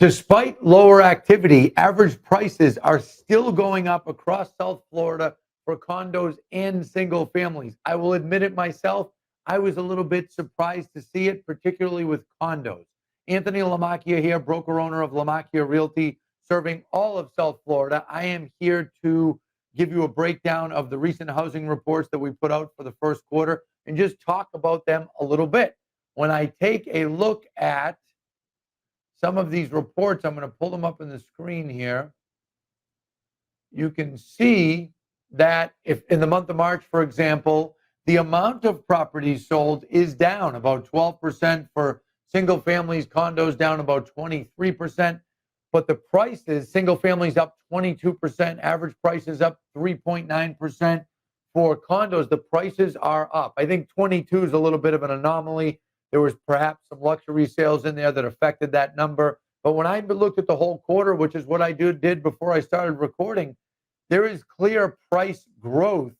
Despite lower activity, average prices are still going up across South Florida for condos and single families. I will admit it myself, I was a little bit surprised to see it, particularly with condos. Anthony Lamacchia here, broker owner of Lamacchia Realty, serving all of South Florida. I am here to give you a breakdown of the recent housing reports that we put out for the first quarter and just talk about them a little bit. When I take a look at some of these reports, I'm going to pull them up on the screen here. You can see that if in the month of March, for example, the amount of properties sold is down about 12% for single families, condos down about 23%. But the prices, single families up 22%, average prices up 3.9%. For condos, the prices are up. I think 22 is a little bit of an anomaly. There was perhaps some luxury sales in there that affected that number. But when I looked at the whole quarter, which is what I did before I started recording, there is clear price growth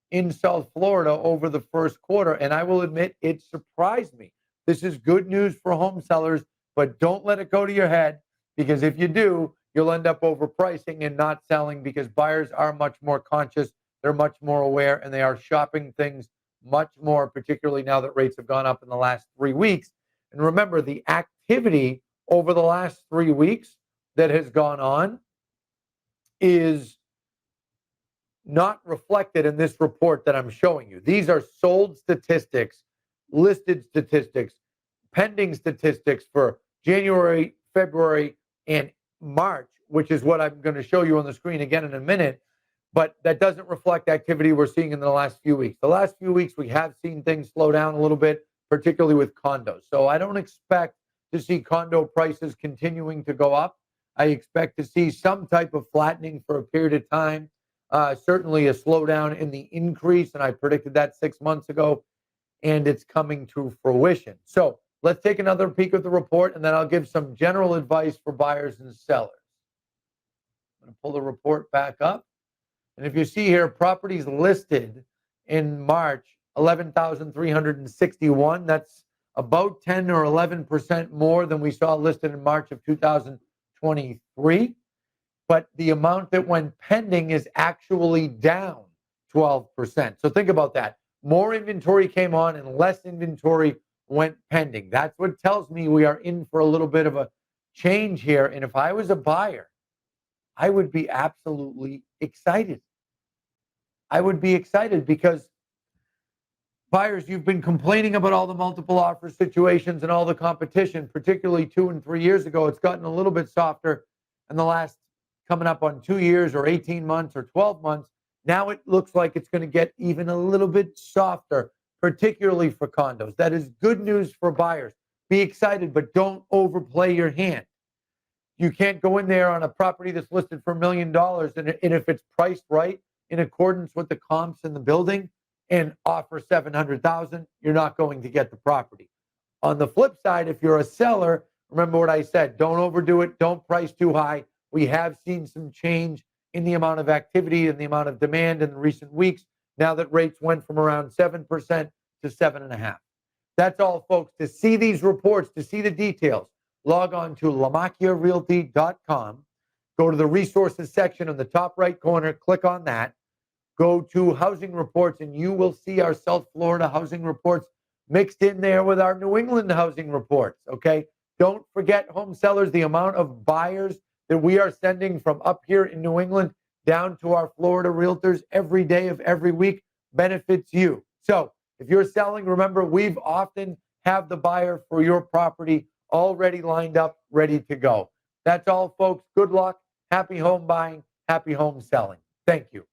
in South Florida over the first quarter. And I will admit, it surprised me. This is good news for home sellers, but don't let it go to your head, because if you do, you'll end up overpricing and not selling, because buyers are much more conscious. They're much more aware, and they are shopping things much more, particularly now that rates have gone up in the last 3 weeks. And remember, the activity over the last 3 weeks that has gone on is not reflected in this report that I'm showing you. These are sold statistics, listed statistics, pending statistics for January, February, and March, which is what I'm going to show you on the screen again in a minute. But that doesn't reflect activity we're seeing in the last few weeks. The last few weeks, we have seen things slow down a little bit, particularly with condos. So I don't expect to see condo prices continuing to go up. I expect to see some type of flattening for a period of time, certainly a slowdown in the increase, and I predicted that 6 months ago, and it's coming to fruition. So let's take another peek at the report, and then I'll give some general advice for buyers and sellers. I'm going to pull the report back up. And if you see here, properties listed in March, 11,361. That's about 10 or 11% more than we saw listed in March of 2023. But the amount that went pending is actually down 12%. So think about that. More inventory came on and less inventory went pending. That's what tells me we are in for a little bit of a change here. And if I was a buyer, I would be absolutely excited. I would be excited because buyers, you've been complaining about all the multiple offer situations and all the competition, particularly 2 and 3 years ago. It's gotten a little bit softer in the last, coming up on 2 years or 18 months or 12 months. Now it looks like it's going to get even a little bit softer, particularly for condos. That is good news for buyers. Be excited, but don't overplay your hand. You can't go in there on a property that's listed for $1 million, and if it's priced right in accordance with the comps in the building and offer $700,000, you're not going to get the property. On the flip side, if you're a seller, remember what I said, don't overdo it, don't price too high. We have seen some change in the amount of activity and the amount of demand in recent weeks, now that rates went from around 7% to 7.5%. That's all, folks. To see these reports, to see the details, log on to lamacchiarealty.com. Go to the resources section in the top right corner, click on that. Go to housing reports, and you will see our South Florida housing reports mixed in there with our New England housing reports, okay? Don't forget, home sellers, the amount of buyers that we are sending from up here in New England down to our Florida realtors every day of every week benefits you. So if you're selling, remember, we've often have the buyer for your property already lined up, ready to go. That's all, folks. Good luck. Happy home buying. Happy home selling. Thank you.